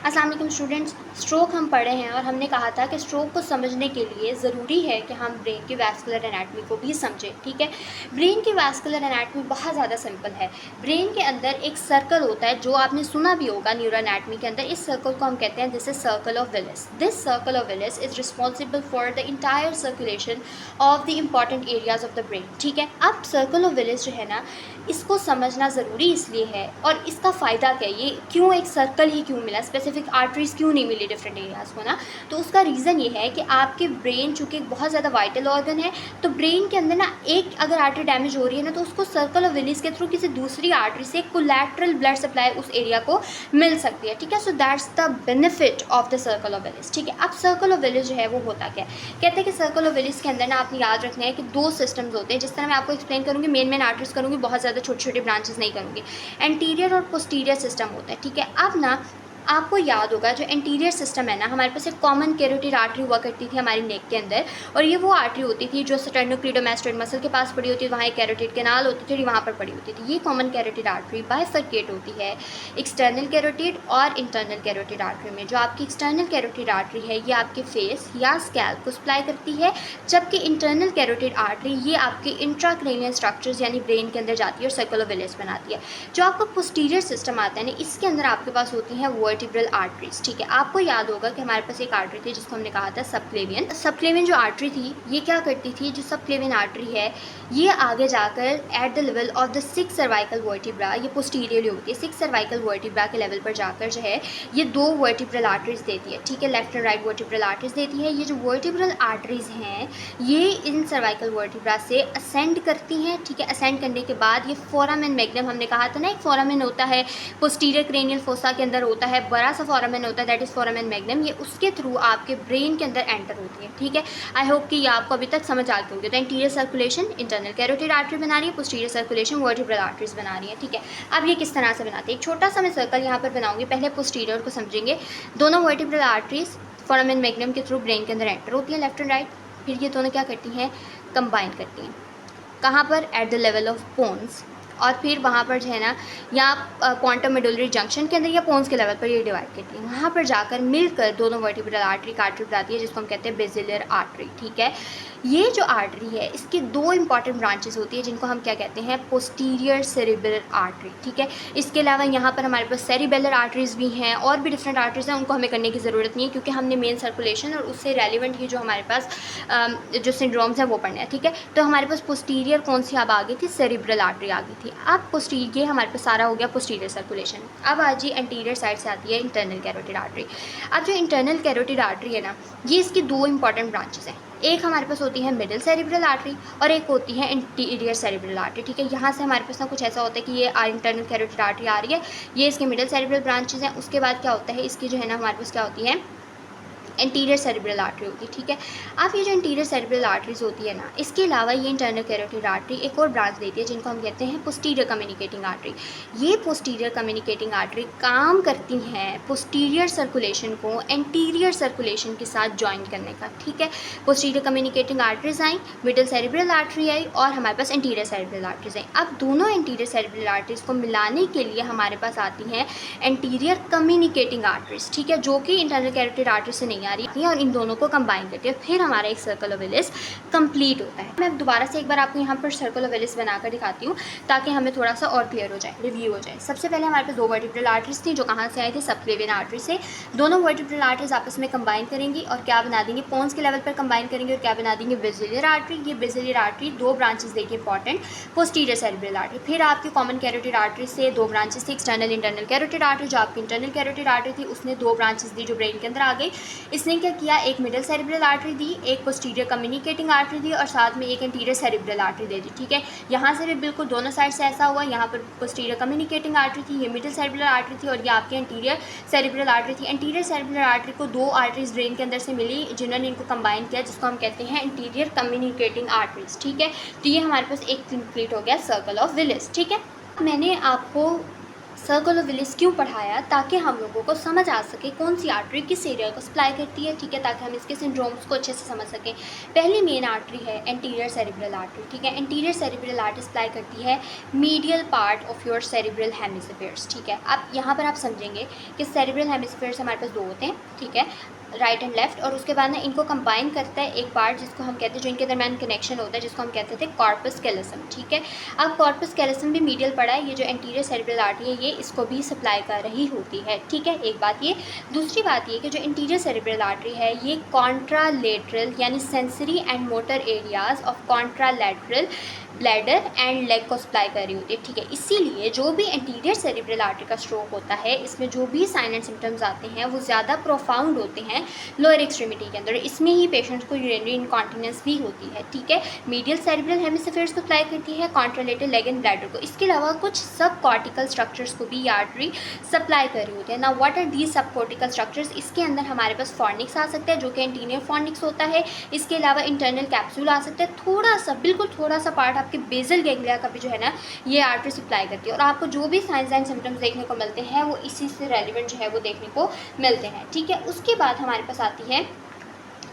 अस्सलाम वालेकुम students, stroke हम पढ़े हैं और हमने कहा था कि स्ट्रोक को समझने के लिए ज़रूरी है कि हम ब्रेन की वैस्कुलर एनाटमी को भी समझें। ठीक है, ब्रेन की वैस्कुलर एनाटमी बहुत ज़्यादा सिंपल है। ब्रेन के अंदर एक सर्कल होता है जो आपने सुना भी होगा न्यूरो एनाटमी के अंदर। इस सर्कल को हम कहते हैं this is circle of Willis. This circle of Willis is responsible for the entire circulation of the important areas of the brain. ठीक है, अब सर्कल ऑफ विलिस जो है ना, इसको समझना ज़रूरी इसलिए है और इसका फ़ायदा क्या है, ये क्यों एक सर्कल ही क्यों मिला, स्पेसिफिक आर्टरीज क्यों नहीं मिली डिफरेंट एरियाज़ को ना। तो उसका रीज़न ये है कि आपके ब्रेन चूँकि एक बहुत ज़्यादा वाइटल ऑर्गन है, तो ब्रेन के अंदर ना एक अगर आर्टरी डैमेज हो रही है ना, तो उसको सर्कल ऑफ विलिस के थ्रू किसी दूसरी आर्टरी से कोलैटरल ब्लड सप्लाई उस एरिया को मिल सकती है। ठीक है, so that's the benefit of the circle of Willis. ठीक है, अब सर्कल ऑफ विलिस जो है वो होता क्या है, कहते हैं कि सर्कल ऑफ विलिस के अंदर ना आपने याद रखना है कि दो सिस्टम्स होते हैं। जिस तरह मैं आपको एक्सप्लेन करूँगी, मेन आर्टरीज करूँगी, बहुत ज़्यादा छोटे छोटे ब्रांचेस नहीं करूँगी। एंटीरियर और पोस्टीरियर सिस्टम होता है। ठीक है, अब ना आपको याद होगा जो एंटीरियर सिस्टम है ना, हमारे पास एक कॉमन कैरोटिड आर्टरी हुआ करती थी हमारी नेक के अंदर, और ये वो आर्टरी होती थी जो स्टेर्नोक्लीडोमास्टोइड मसल के पास पड़ी होती है, वहाँ एक कैरोटिड कैनाल होती थी और वहाँ पर पड़ी होती थी। ये कॉमन कैरोटिड आर्टरी बाइफरकेट होती है एक्सटर्नल कैरोटिड और इंटरनल कैरोटिड आर्टरी में। जो आपकी एक्सटर्नल कैरोटिड आर्टरी है ये आपके फेस या स्कैल्प को सप्लाई करती है, जबकि इंटरनल कैरोटिड आर्टरी ये आपके इंट्राक्रेनियल स्ट्रक्चर्स यानी ब्रेन के अंदर जाती है और सर्कल ऑफ विलिस बनाती है। जो आपका पोस्टीरियर सिस्टम आता है ना, इसके अंदर आपके पास होती हैं वर्टिब्रल आर्टरीज। ठीक है, आपको याद होगा कि हमारे पास एक आर्टरी थी जिसको हमने कहा था सबक्लेवियन। सबक्लेवियन जो आर्टरी थी ये क्या करती थी, जो सबक्लेवियन आर्टरी है ये आगे जाकर eight the level of the 6 cervical vertebra, ये पोस्टीरियरली होती है, 6 सर्वाइकल वर्टिब्रा के लेवल पर जाकर जो है ये दो वर्टिब्रल आर्टरीज देती है। ठीक है, left and right vertebral arteries देती है। ये जो वर्टिब्रल आर्टरीज हैं ये इन सर्वाइकल वर्टिब्रा से असेंड करती हैं। ठीक है, असेंड करने के बाद ये फोरामेन मैग्नम, हमने कहा था ना एक फोरामेन होता है पोस्टीरियर क्रेनियल फोसा के अंदर होता है, बड़ा सा फोरामेन होता है दैट इज फोरामेन मैग्नम, ये उसके थ्रू आपके ब्रेन के अंदर एंटर होती है। ठीक है, आई होप कि ये आपको अभी तक समझ आ गई होगी। तो interior circulation internal carotid artery बना रही है, पोस्टीरियर सर्कुलेशन वर्टिब्रल आर्टरीज बना रही है। ठीक है, अब ये किस तरह से बनाते हैं, एक छोटा सा मैं सर्कल यहाँ पर बनाऊंगी। पहले पोस्टीरियर को समझेंगे। दोनों वर्टिब्रल आर्टरीज फोरामेन मैग्नम के थ्रू ब्रेन के अंदर एंटर होती है लेफ्ट एंड राइट, फिर ये दोनों क्या करती हैं, कंबाइन करती हैं। कहाँ पर, at the level of pons, और फिर वहाँ पर जो है ना या क्वांटम मेडुलरी जंक्शन के अंदर या पोन्स के लेवल पर ये डिवाइड करती है। वहाँ पर जाकर मिलकर दोनों वर्टिब्रल आर्टरी का आर्टरी बनाती है जिसको हम कहते हैं बेसिलर आर्टरी। ठीक है, ये जो आर्टरी है इसकी दो इंपॉर्टेंट ब्रांचेस होती है जिनको हम क्या कहते हैं, पोस्टीरियर सेरिब्रल आर्टरी। ठीक है, इसके अलावा यहाँ पर हमारे पास सेरिबेलर आर्टरीज भी हैं और भी डिफरेंट आर्टरीज हैं, उनको हमें करने की ज़रूरत नहीं है क्योंकि हमने मेन सर्कुलेशन और उससे रेलिवेंट ही जो हमारे पास जो सिंड्रोम्स हैं वो पढ़ने हैं। ठीक है, तो हमारे पास पोस्टीरियर कौन सी अब आ गई थी, सेरिब्रल आर्टरी आ गई थी। अब पोस्टीरियर ये हमारे पास सारा हो गया पोस्टीरियर सर्कुलेशन। अब आज जी एंटीरियर साइड से आती है इंटरनल कैरोटिड आर्टरी। अब जो इंटरनल कैरोटिड आर्टरी है ना, ये इसकी दो इंपॉर्टेंट ब्रांचेस हैं। एक हमारे पास होती है मिडिल सेरिब्रल आर्टरी और एक होती है इंटीरियर सेरिब्रल आर्टरी। ठीक है, यहाँ से हमारे पास ना कुछ ऐसा होता है कि ये इंटरनल कैरोटिड आर्टरी आ रही है, ये इसके मिडिल सेरिब्रल ब्रांचेस हैं। उसके बाद क्या होता है, इसकी जो है ना हमारे पास क्या होती है, इंटीरियर सेरिब्रल आर्टरी होती है। ठीक है, अब ये जो इंटीरियर सेरिब्रल आर्टरीज होती है ना, इसके अलावा ये इंटरनल कैरोटिड आर्टरी एक और ब्रांच देती है जिनको हम कहते हैं पोस्टीरियर कम्युनिकेटिंग आर्टरी। ये पोस्टीरियर कम्युनिकेटिंग आर्टरी काम करती हैं पोस्टीरियर सर्कुलेशन को एंटीरियर सर्कुलेशन के साथ ज्वाइन करने का। ठीक है, पोस्टीरियर कम्युनिकेटिंग आर्टरीज आई, मिडिल सेरिब्रल आर्टरी आई और हमारे पास इंटीरियर सेरिब्रल आर्टरीज आई। अब दोनों इंटीरियर सेरिब्रल आर्टरीज को मिलाने के लिए हमारे पास आती हैं एंटीरियर कम्युनिकेटिंग आर्टरीज। ठीक है, जो कि इंटरनल कैरोटिड आर्टरी से नहीं आ रही है और इन दोनों को कंबाइन करती है, फिर हमारा एक सर्कल ऑफ विलिस कंप्लीट होता है। मैं दोबारा से एक बार आपको यहाँ पर सर्कल ऑफ विलिस बनाकर दिखाती हूँ ताकि हमें थोड़ा सा और क्लियर हो जाए, रिव्यू हो जाए। सबसे पहले हमारे पास दो वर्टिब्रल आर्टरीज थी जो कहाँ से आई थी, सबक्लेवियन आर्टरी से। दोनों वर्टिब्रल आर्टरीज आपस में कंबाइन करेंगी और क्या बना देंगे, पोन्स के लेवल पर कंबाइन करेंगे और क्या बना देंगे, बेसिलर आर्टरी। ये बेसिलर आर्टरी दो ब्रांचेस देगी इंपॉर्टेंट, पोस्टीरियर सेरिब्रल आर्टरी। फिर आपकी कॉमन कैरोटिड आर्टरी से दो ब्रांचेस थी, एक्सटर्नल इंटरनल कैरोटिड आर्टरी। जो आपकी इंटरनल कैरोटिड आर्टरी थी उसने दो ब्रांचेस दी जो ब्रेन के अंदर आ गई। इसने क्या किया, एक मिडिल सेरिब्रल आर्टरी दी, एक पोस्टीरियर कम्युनिकेटिंग आर्टरी दी और साथ में एक इंटीरियर सेरिब्रल आर्टरी दे दी। ठीक है, यहाँ से भी बिल्कुल दोनों साइड से ऐसा हुआ, यहाँ पर पोस्टीरियर कम्युनिकेटिंग आर्टरी थी, ये मिडिल सेरिब्रल आर्टरी थी और ये आपकी इंटीरियर सेरिब्रल आर्टरी थी। इंटीरियर सेरिब्रल आर्टरी को दो आर्टरीज ब्रेन के अंदर से मिली जिन्होंने इनको कंबाइन किया, जिसको हम कहते हैं इंटीरियर कम्युनिकेटिंग आर्टरीज। ठीक है, तो ये हमारे पास एक कंप्लीट हो गया सर्कल ऑफ विलिस। ठीक है, मैंने आपको सर्कल ऑफ विलिस क्यों पढ़ाया, ताकि हम लोगों को समझ आ सके कौन सी आर्टरी किस एरिया को सप्लाई करती है, ठीक है, ताकि हम इसके सिंड्रोम्स को अच्छे से समझ सकें। पहली मेन आर्टरी है एंटीरियर सेरिब्रल आर्टरी, ठीक है। एंटीरियर सेरिब्रल आर्टरी सप्लाई करती है medial part of your cerebral hemispheres, ठीक है। अब यहाँ पर आप समझेंगे कि सेरिब्रल हेमिस्फीयर्स हमारे पास दो होते हैं, ठीक है, राइट एंड लेफ्ट, और उसके बाद ना इनको कंबाइन करता है एक पार्ट जिसको हम कहते हैं, जो इनके दरमियान कनेक्शन होता है, जिसको हम कहते थे कॉर्पस कैलोसम, ठीक है। अब कॉर्पस कैलोसम भी मीडियल पड़ा है, ये जो एंटीरियर सेरिब्रल आर्टरी है ये इसको भी सप्लाई कर रही होती है, ठीक है। एक बात ये, दूसरी बात ये कि जो इंटीरियर सेरिब्रल आर्टरी है ये कॉन्ट्रालेटरल यानी sensory and motor areas of contralateral bladder and leg को सप्लाई कर रही होती है, ठीक है। इसीलिए जो भी एंटीरियर सेरिब्रल आर्टरी का स्ट्रोक होता है इसमें जो भी साइन एंड सिम्टम्स आते हैं वो ज़्यादा प्रोफाउंड होते हैं लोअर एक्सट्रीमिटी के अंदर, इसमें ही पेशेंट्स को यूरिनरी इनकॉन्टिनेंस भी होती है, ठीक है। मीडियल सेरिब्रल हेमिस्फीयर्स को सप्लाई करती है कॉन्ट्रालेटरल लेग एंड ब्लैडर को, इसके अलावा कुछ सब कॉर्टिकल स्ट्रक्चर्स को भी आर्टरी सप्लाई कर रही होती है ना। What are these sub cortical structures, इसके अंदर हमारे पास फॉर्निक्स आ सकता है जो कि एंटीरियर फॉर्निक्स होता है, इसके अलावा इंटरनल कैप्सूल आ सकता है, थोड़ा सा बिल्कुल थोड़ा सा पार्ट आपके बेसल गैंग्लिया का भी जो है ना ये आर्टरी सप्लाई करती है, और आपको जो भी साइंस एंड सिम्टम्स देखने को मिलते हैं वो इसी से रेलिवेंट जो है वो देखने को मिलते हैं, ठीक है। उसके बाद हमारे पास आती है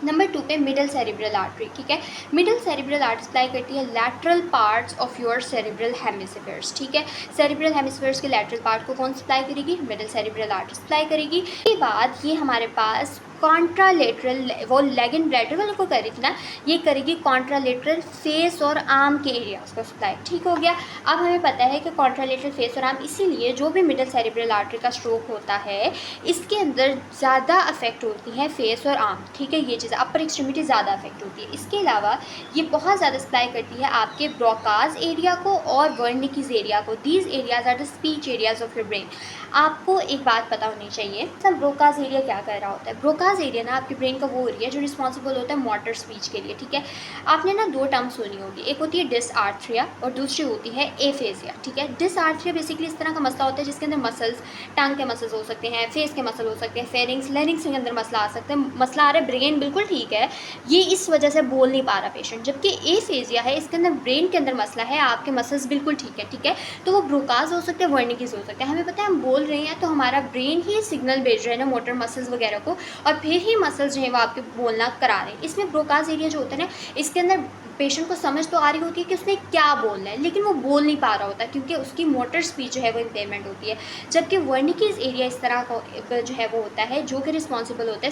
नंबर 2 पे मिडल सेरिब्रल आर्टरी, ठीक है। मिडल सेरिब्रल आर्टरी सप्लाई करती है lateral parts of your cerebral hemispheres, ठीक है। सेरिब्रल हेमिस्फीयर्स के लैटरल पार्ट को कौन सप्लाई करेगी, मिडल सेरिब्रल आर्टरी सप्लाई करेगी। इसके बाद ये हमारे पास कॉन्ट्रालेटरल, वो लेग एंड ब्लैडर वालों को कर रही थी ना, ये करेगी कॉन्ट्रालेटरल फेस और आर्म के एरियाज को सप्लाई, ठीक हो गया। अब हमें पता है कि कॉन्ट्रालेटरल फेस और आर्म, इसीलिए जो भी मिडल सेरिब्रल आर्टरी का स्ट्रोक होता है इसके अंदर ज़्यादा अफेक्ट होती है फेस और आर्म, ठीक है, ये चीज़ अपर एक्सट्रीमिटी ज़्यादा अफेक्ट होती है। इसके अलावा ये बहुत ज़्यादा सप्लाई करती है आपके ब्रोकाज एरिया को और वर्निकीज एरिया को। These areas are the speech areas of your brain. आपको एक बात पता होनी चाहिए, सब ब्रोकाज एरिया क्या कर रहा होता है। ब्रोकाज एरिया ना आपके ब्रेन का वो एरिया जो रिस्पॉन्सिबल होता है मोटर स्पीच के लिए, ठीक है। आपने ना दो टर्म सुनी होगी, एक होती है डिसआर्थरिया और दूसरी होती है एफेजिया, ठीक है। डिसआर्थरिया बेसिकली इस तरह का मसला होता है जिसके अंदर मसल्स, टंग के मसल्स हो सकते हैं, फेस के मसल हो सकते हैं, फेरिंग्स लेरिंग्स के अंदर मसला आ सकता है, मसला आ रहा है ब्रेन बिल्कुल ठीक है, ये इस वजह से बोल नहीं पा रहा पेशेंट। जबकि एफेजिया है, इसके अंदर ब्रेन के अंदर मसला है, आपके मसल्स बिल्कुल ठीक है, ठीक है। तो वो ब्रोकाज हो सकते हैं, वर्निकीज हो सकते हैं। हमें पता है हम बोल रहे हैं तो हमारा ब्रेन ही सिग्नल भेज रहा है ना मोटर मसल्स वगैरह को, और फिर ही मसल्स जो है वो आपके बोलना करा रहे हैं। इसमें ब्रोकाज एरिया जो होता है ना, इसके अंदर पेशेंट को समझ तो आ रही होती है कि उसने क्या बोलना है, लेकिन वो बोल नहीं पा रहा होता क्योंकि उसकी मोटर स्पीच जो है वो इम्पेयरमेंट होती है। जबकि वर्निकीज एरिया इस तरह का जो है वो होता है जो कि रिस्पॉन्सिबल होता है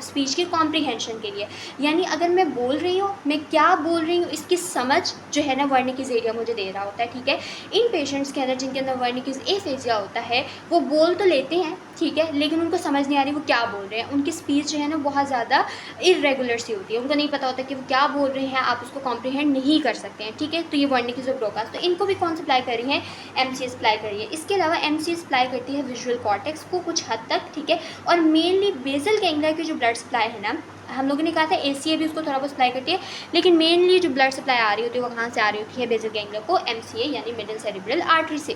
स्पीच की कॉम्प्रीहेंशन के लिए। यानी अगर मैं बोल रही हूँ, मैं क्या बोल रही हूँ, इसकी समझ जो है ना वर्निकीज एरिया मुझे दे रहा होता है, ठीक है। इन पेशेंट्स के अंदर जिनके अंदर वर्निकीज एफेजिया होता है वो बोल तो लेते हैं, ठीक है, लेकिन उनको समझ नहीं आ रही वो क्या बोल रहे हैं। उनकी स्पीच जो है ना बहुत ज़्यादा इरेगुलर सी होती है, उनको नहीं पता होता कि वो क्या बोल रहे हैं, आप उसको कॉम्प्रीहेंड नहीं कर सकते हैं, ठीक है। तो ये वर्निकीज और ब्रोकाज, तो इनको भी कौन सप्लाई कर रही है, एमसीएस सप्लाई कर रही है। इसके अलावा एमसीएस सप्लाई करती है विजुअल कॉर्टेक्स को कुछ हद तक, ठीक है, और मेनली बेसल गैंग्लिया की जो ब्लड सप्लाई है ना, हम लोगों ने कहा था एसीए भी उसको थोड़ा बहुत सप्लाई करती है, लेकिन मेनली जो ब्लड सप्लाई आ रही होती है वो कहाँ से आ रही होती है, बेसल गैंग्लिया को एमसीए यानी मिडिल सेरिब्रल आर्टरी से।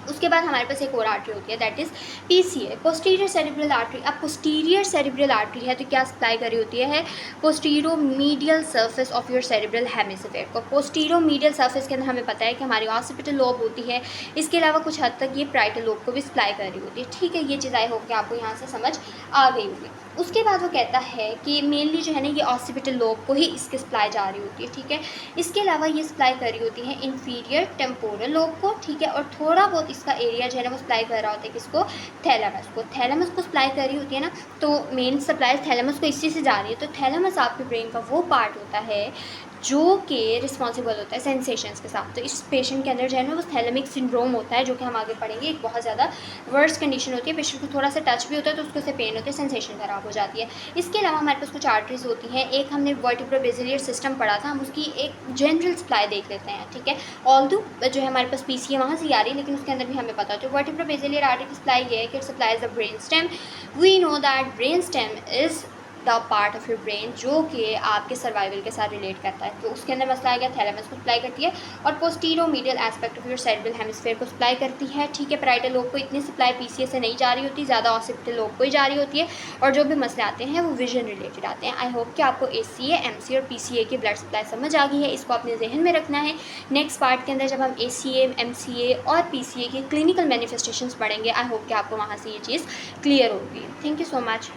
उसके बाद हमारे पास एक और आर्टरी होती है that is PCA, posterior cerebral artery. अब पोस्टीरियर सेरिब्रल आर्टरी है तो क्या सप्लाई कर रही होती है, postero medial surface of your cerebral hemisphere को। पोस्टीरो मीडियल सर्फेस के अंदर हमें पता है कि हमारी ऑक्सीपिटल लोब होती है, इसके अलावा कुछ हद तक ये प्राइटल लोब को भी सप्लाई कर रही होती है, ठीक है। ये चीज़ आई होप कि आपको यहाँ से समझ आ गई होगी। उसके बाद वो कहता है कि मेनली जो है ना ये ऑक्सीपिटल लोब को ही इसके सप्लाई जा रही होती है, ठीक है। इसके अलावा ये सप्लाई कर रही होती है इंफीरियर टेम्पोरल लोब को, ठीक है, और थोड़ा बहुत इसका एरिया जो है ना वो सप्लाई कर रहा होता है किसको, थैलेमस को। थैलेमस को सप्लाई कर रही होती है ना, तो मेन सप्लाई थैलेमस को इसी से जा रही है। तो थैलेमस आपके ब्रेन का वो पार्ट होता है जो कि रिस्पॉन्सिबल होता है सेंसेशंस के साथ। तो इस पेशेंट के अंदर जो है ना वो थैलेमिक सिंड्रोम होता है, जो कि हम आगे पढ़ेंगे। एक बहुत ज़्यादा वर्स्ट कंडीशन होती है, पेशेंट को थोड़ा सा टच भी होता है तो उसको से पेन होता है, सेंसेशन खराब हो जाती है। इसके अलावा हमारे पास कुछ आर्टरीज होती हैं, एक हमने वर्टिब्रो-बेसिलियर सिस्टम पढ़ा था, हम उसकी एक जनरल सप्लाई देख लेते हैं, ठीक है। ऑल्दो जो है हमारे पास पीसीए वहाँ से आ रही है, लेकिन उसके अंदर भी हमें पता होता है वर्टिब्रो-बेसिलियर आर्टरी की सप्लाई ये है कि it supplies the brain stem. We know that brain stem is the part of your brain जो कि आपके सर्वाइवल के साथ रिलेट करता है। तो उसके अंदर मसला आ गया, थैलेमस को सप्लाई करती है और posterior medial aspect of your cerebral hemisphere को सप्लाई करती है, ठीक है। पैराइटल लोब को इतनी सप्लाई पीसीए से नहीं जा रही होती, ज़्यादा ऑक्सीपिटल लोब को ही जा रही होती है, और जो भी मसले आते हैं वो विजन रिलेटेड आते हैं। आई होप कि आपको एसीए, एमसीए और पीसीए की ब्लड सप्लाई समझ आ गई है, इसको अपने जहन में रखना है। नेक्स्ट पार्ट के अंदर जब हम एसीए, एमसीए और पीसीए की क्लिनिकल मैनिफेस्टेशंस पढ़ेंगे, आई होप कि आपको वहाँ से ये चीज़ क्लियर होगी। Thank you so much.